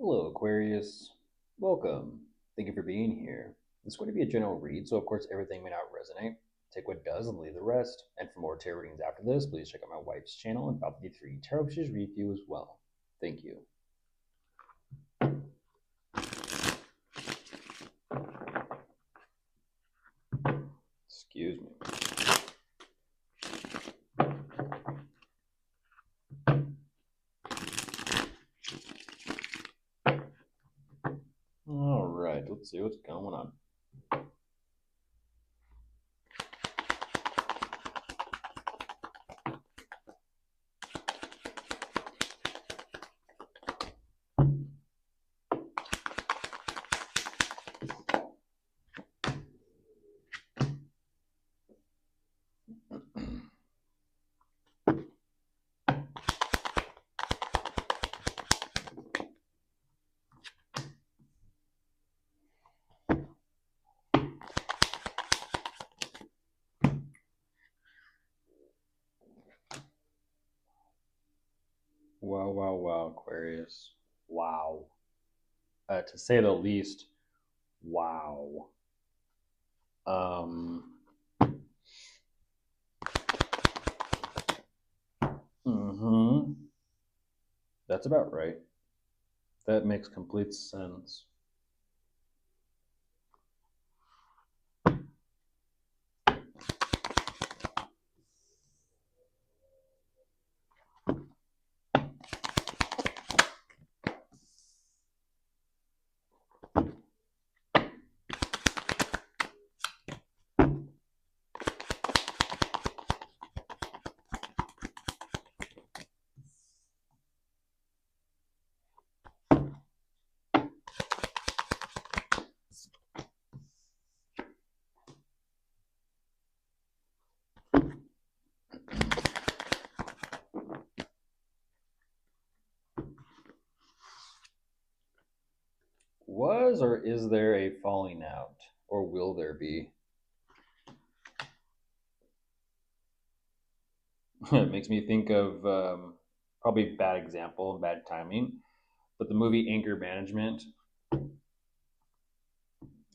Hello, Aquarius. Welcome. Thank you for being here. This is going to be a general read, so of course everything may not resonate. Take what does and leave the rest. And for more tarot readings after this, please check out my wife's channel and Filth 3 Tarot She's read for you as well. Thank you. Excuse me. All right, let's see what's going on. Wow, wow, wow, Aquarius. Wow. To say the least, wow. Um, mm-hmm. That's about right. That makes complete sense. Was or is there a falling out? Or will there be? It makes me think of probably bad example and bad timing, but the movie Anger Management,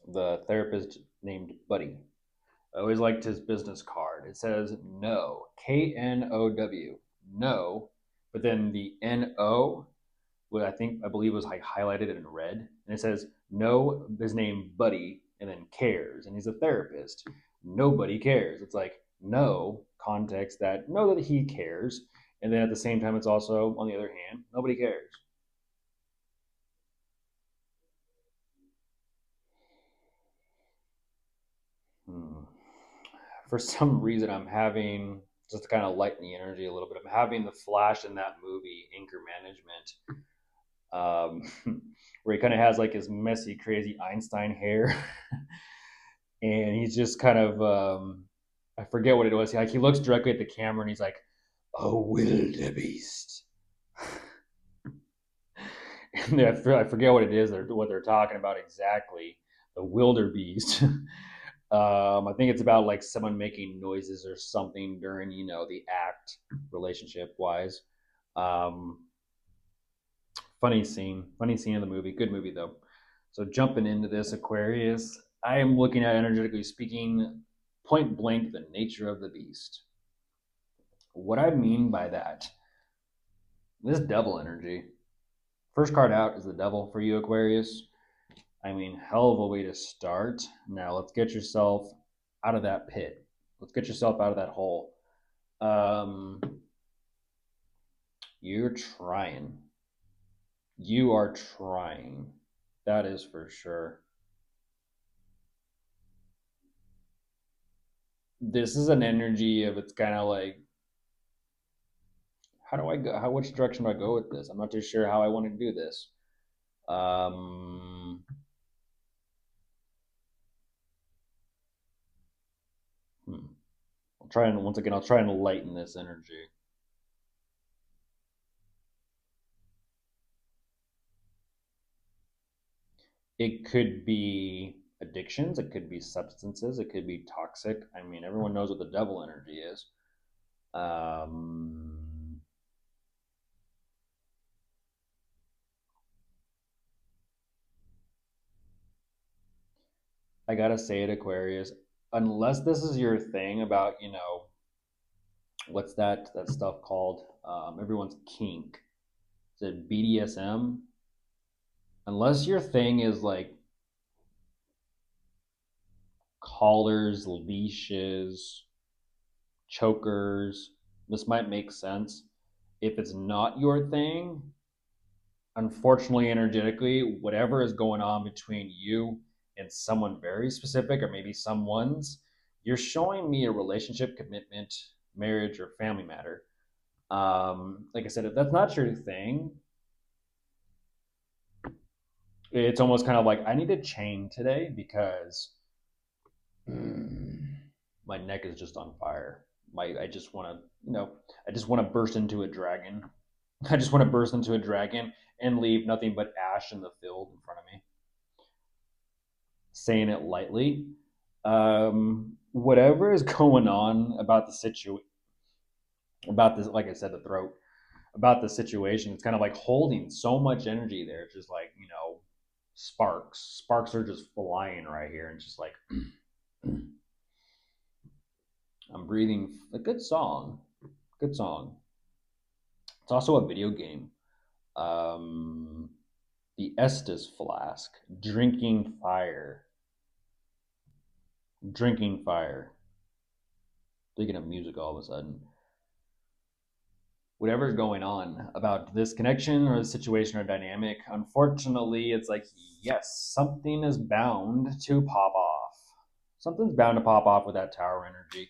the therapist named Buddy. I always liked his business card. It says no, KNOW, no, but then the NO, what I believe was like highlighted in red, and it says no, his name Buddy, and then cares, and he's a therapist. Nobody cares. It's like no context that know that he cares, and then at the same time, it's also on the other hand, nobody cares. Hmm. For some reason, I'm having just to kind of lighten the energy a little bit. I'm having the flash in that movie, Anchor Management, where he kind of has like his messy, crazy Einstein hair, and he's just kind of I forget what it was. Like he looks directly at the camera and he's like, "Oh, wildebeest." And I forget what it is. What they're talking about exactly. The wildebeest. I think it's about like someone making noises or something during the act, relationship wise. Um, funny scene in the movie. Good movie though. So jumping into this Aquarius, I am looking at energetically speaking, point blank, the nature of the beast. What I mean by that, this devil energy. First card out is the devil for you, Aquarius. I mean, hell of a way to start. Now let's get yourself out of that pit. Let's get yourself out of that hole. Um, you're trying. You are trying. That is for sure. This is an energy of it's kind of like, how do I go? Which direction do I go with this? I'm not too sure how I want to do this. Um, hmm. I'll try and lighten this energy. It could be addictions, it could be substances, it could be toxic. I mean, everyone knows what the devil energy is. Um, I gotta say it, Aquarius. Unless this is your thing about, what's that stuff called? Everyone's kink. Is it BDSM? Unless your thing is like collars, leashes, chokers, this might make sense. If it's not your thing, unfortunately, energetically, whatever is going on between you and someone very specific, or maybe someone's, you're showing me a relationship, commitment, marriage, or family matter. Like I said, if that's not your thing, it's almost kind of like I need a chain today because my neck is just on fire. I just want to, I just want to burst into a dragon. I just want to burst into a dragon and leave nothing but ash in the field in front of me. Saying it lightly. Whatever is going on about the situation, about this, like I said, the throat, about the situation, it's kind of like holding so much energy there. It's just like, sparks. Sparks are just flying right here. And just like, I'm breathing a good song. Good song. It's also a video game. The Estes flask. Drinking fire. Drinking fire. Thinking of music all of a sudden. Whatever's going on about this connection or the situation or dynamic, unfortunately, it's like, yes, something is bound to pop off. Something's bound to pop off with that tower energy.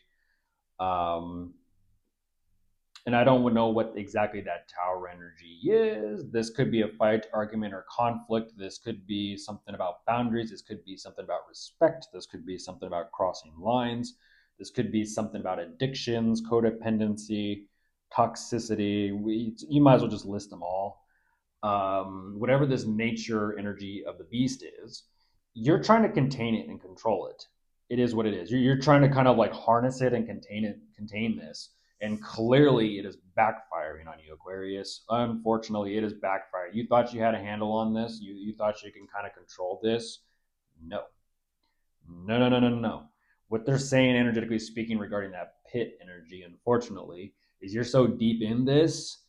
And I don't know what exactly that tower energy is. This could be a fight, argument, or conflict. This could be something about boundaries. This could be something about respect. This could be something about crossing lines. This could be something about addictions, codependency, toxicity. You might as well just list them all. Whatever this nature energy of the beast is, you're trying to contain it and control it. It is what it is. You're trying to kind of like harness it and contain this. And clearly it is backfiring on you, Aquarius. Unfortunately, it is backfiring. You thought you had a handle on this. You thought you can kind of control this. No. No, no, no, no, no. What they're saying, energetically speaking, regarding that pit energy, unfortunately, is you're so deep in this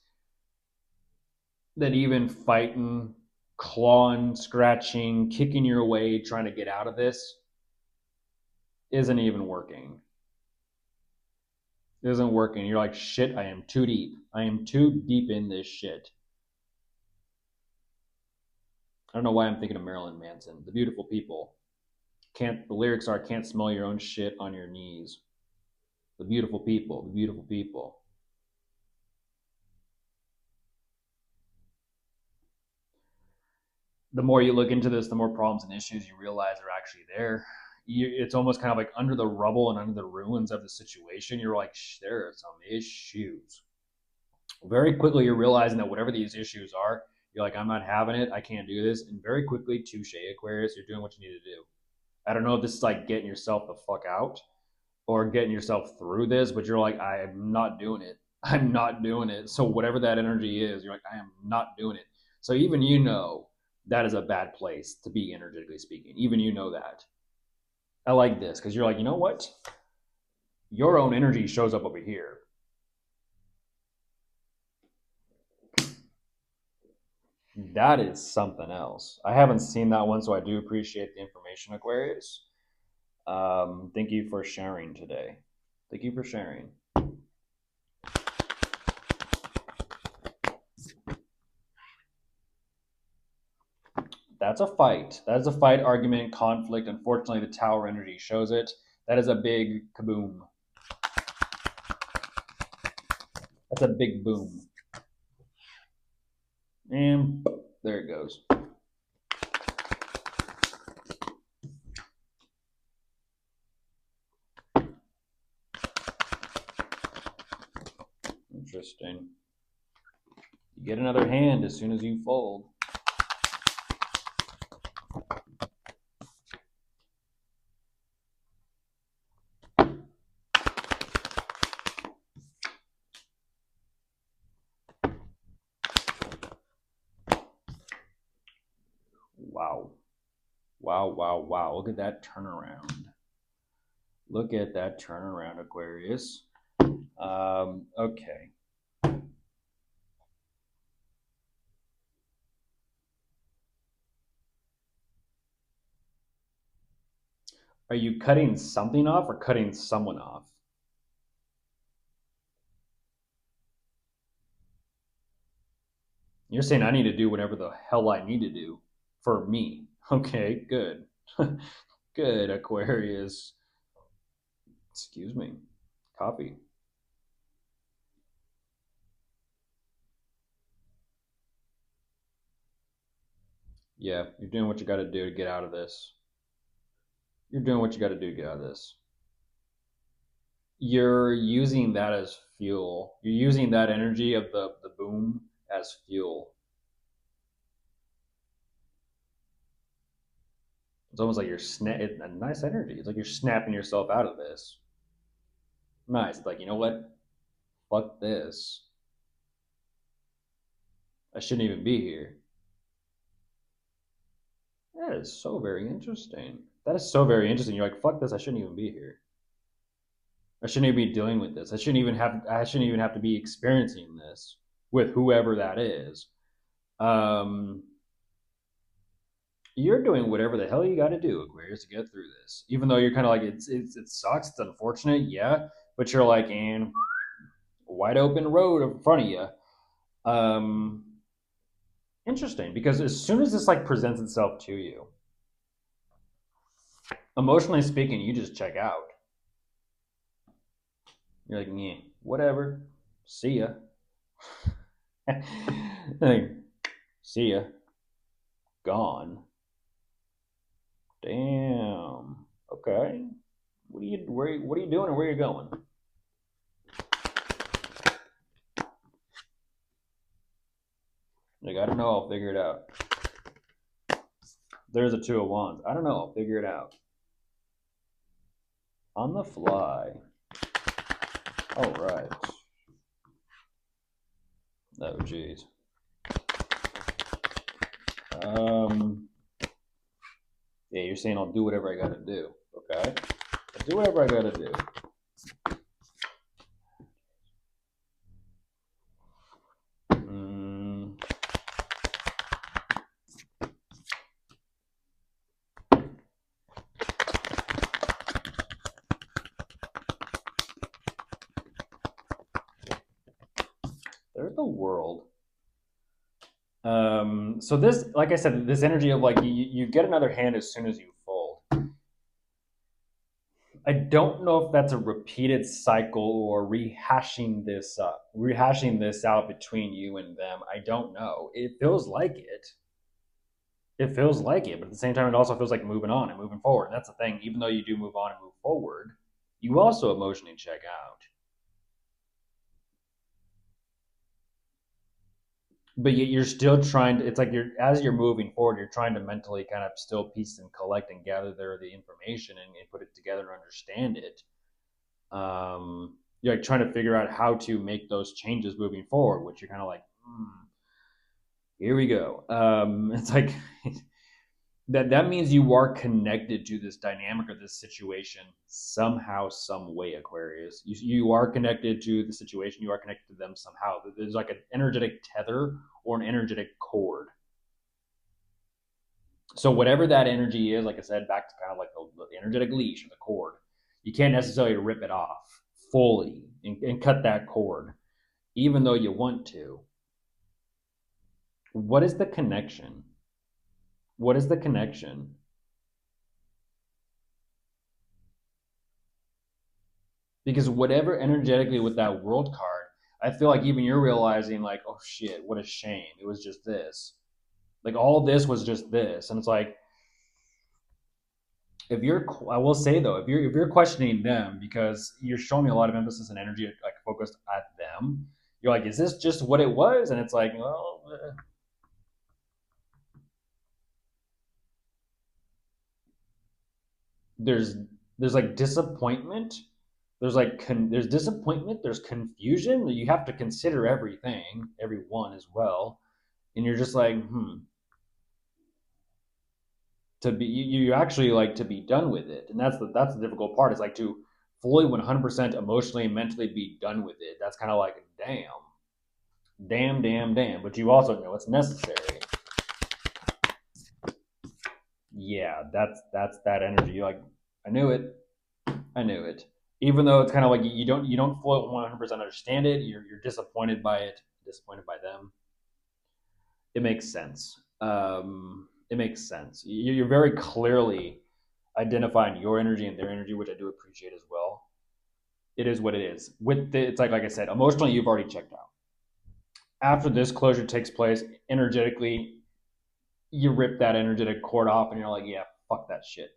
that even fighting, clawing, scratching, kicking your way, trying to get out of this isn't even working. It isn't working. You're like, shit, I am too deep. I am too deep in this shit. I don't know why I'm thinking of Marilyn Manson. The Beautiful People. The lyrics are, can't smell your own shit on your knees. The beautiful people, the beautiful people. The more you look into this, the more problems and issues you realize are actually there. It's almost kind of like under the rubble and under the ruins of the situation. You're like, there are some issues. Very quickly, you're realizing that whatever these issues are, you're like, I'm not having it. I can't do this. And very quickly, touche, Aquarius, you're doing what you need to do. I don't know if this is like getting yourself the fuck out or getting yourself through this, but you're like, I am not doing it. I'm not doing it. So whatever that energy is, you're like, I am not doing it. So even that is a bad place to be, energetically speaking. Even that. I like this because you're like, you know what? Your own energy shows up over here. That is something else. I haven't seen that one, so I do appreciate the information, Aquarius. Thank you for sharing today. Thank you for sharing. That's a fight. That is a fight, argument, conflict. Unfortunately, the tower energy shows it. That is a big kaboom. That's a big boom. And there it goes. Interesting. You get another hand as soon as you fold. Wow. Wow, wow, wow. Look at that turnaround. Look at that turnaround, Aquarius. Okay. Are you cutting something off or cutting someone off? You're saying I need to do whatever the hell I need to do for me. Okay, good. Good, Aquarius. Excuse me. Coffee. Yeah, you're doing what you got to do to get out of this. You're doing what you got to do to get out of this. You're using that as fuel. You're using that energy of the boom as fuel. It's almost like you're it's a nice energy. It's like you're snapping yourself out of this. Nice. Like, you know what? Fuck this. I shouldn't even be here. That is so very interesting. That is so very interesting. You're like, fuck this. I shouldn't even be here. I shouldn't even be dealing with this. I shouldn't even have to be experiencing this with whoever that is. Um, you're doing whatever the hell you got to do, Aquarius, to get through this. Even though you're kind of like, it sucks, it's unfortunate, yeah, but you're like in wide open road in front of you. Um, interesting, because as soon as this like presents itself to you, emotionally speaking, you just check out. You're like, yeah, whatever. See ya. Like, see ya. Gone. Damn. Okay. What are you doing and where are you going? Like, I don't know, I'll figure it out. There's a two of wands. I don't know, I'll figure it out. On the fly. All right. Oh, geez. Yeah, you're saying I'll do whatever I gotta do. Okay. I'll do whatever I gotta do. Mm. There's the world. So this, like I said, this energy of like you get another hand as soon as you fold. I don't know if that's a repeated cycle or rehashing this out between you and them. I don't know. It feels like it. It feels like it, but at the same time, it also feels like moving on and moving forward. And that's the thing. Even though you do move on and move forward, you also emotionally check out. But yet you're still trying to. It's like you're as you're moving forward, you're trying to mentally kind of still piece and collect and gather the information and put it together and understand it. You're like trying to figure out how to make those changes moving forward, which you're kind of like, here we go. It's like that means you are connected to this dynamic or this situation somehow, some way, Aquarius. You are connected to the situation. You are connected to them somehow. There's like an energetic tether or an energetic cord. So whatever that energy is, like I said, back to kind of like the energetic leash or the cord, you can't necessarily rip it off fully and cut that cord, even though you want to. What is the connection? What is the connection? Because whatever energetically with that world card, I feel like even you're realizing like, oh shit, what a shame. It was just this. Like all this was just this, and it's like if you're, I will say though, if you're questioning them because you're showing me a lot of emphasis and energy like focused at them, you're like, is this just what it was? And it's like, well, there's there's like disappointment. There's like there's disappointment. There's confusion. You have to consider everything, everyone as well, and you're just like, to be you actually like to be done with it, and that's the difficult part. Is like to fully 100% emotionally and mentally be done with it. That's kind of like damn, damn, damn, damn. But you also know it's necessary. Yeah, that's that energy. Like I knew it, I knew it. Even though it's kind of like you don't fully 100% understand it. You're disappointed by it, disappointed by them. It makes sense. It makes sense. You're very clearly identifying your energy and their energy, which I do appreciate as well. It is what it is. It's like I said, emotionally you've already checked out. After this closure takes place, energetically you rip that energetic cord off, and you're like, yeah, fuck that shit.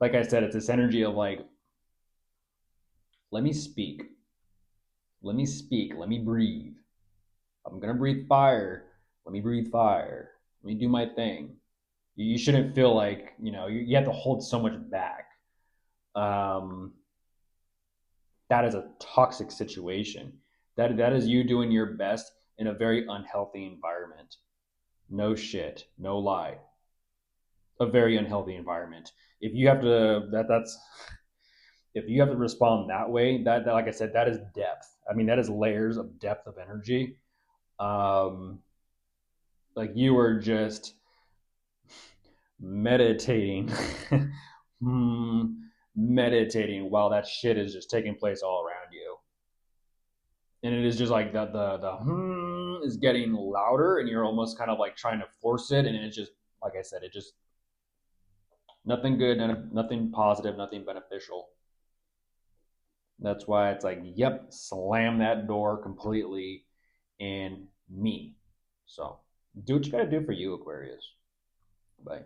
Like I said, it's this energy of like, let me speak, let me speak, let me breathe. I'm gonna breathe fire. Let me breathe fire. Let me do my thing. You shouldn't feel like you have to hold so much back. Um, that is a toxic situation. That is you doing your best in a very unhealthy environment. No shit, no lie. A very unhealthy environment. If you have to that's if you have to respond that way, that like I said, that is depth. I mean, that is layers of depth of energy. Um, like you were just meditating, meditating while that shit is just taking place all around you. And it is just like the is getting louder, and you're almost kind of like trying to force it, and it's just like I said, it just nothing good, nothing positive, nothing beneficial. That's why it's like, yep, slam that door completely in me. So do what you got to do for you, Aquarius. Bye.